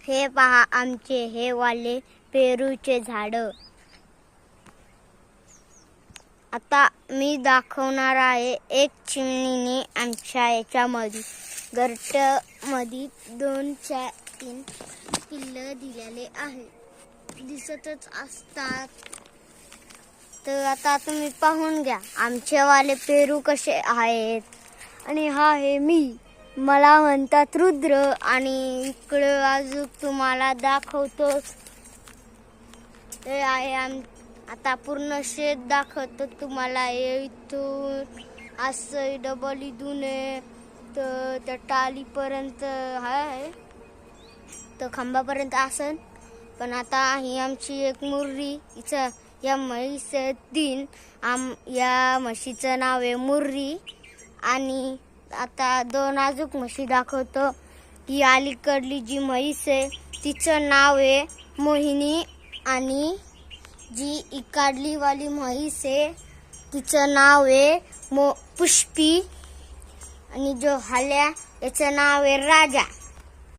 हे पहा आमचे हे वाले पेरूचे झाड. आता मी दाखवणार आहे एक चिमणीने आमच्या याच्यामध्ये घरट्यामध्ये 2-3 पिल्लं दिलेले आहे, दिसतच असतात. तर आता तुम्ही पाहून घ्या आमचे वाले पेरू कसे आहेत. आणि हा आहे मी, मला म्हणतात रुद्र. आणि इकडं अजून तुम्हाला दाखवतोच ते आहे आता पूर्ण शेत दाखवतो तुम्हाला. इथून असं डबल इथून तर त्या टालीपर्यंत आहे, तर खांबापर्यंत असन. पण आता ही आमची एक मुर्री, हिचं या म्हैस 3, या म्हशीचं नाव आहे मुर्री. आणि आता 2 अजून म्हशी दाखवतो. ही अलीकडली जी म्हैस आहे तिचं नाव आहे मोहिनी. आणि जी इकडली वाली म्हैस आहे तिचं नाव आहे पुष्पी. आणि जो हल्या याचं नाव आहे राजा.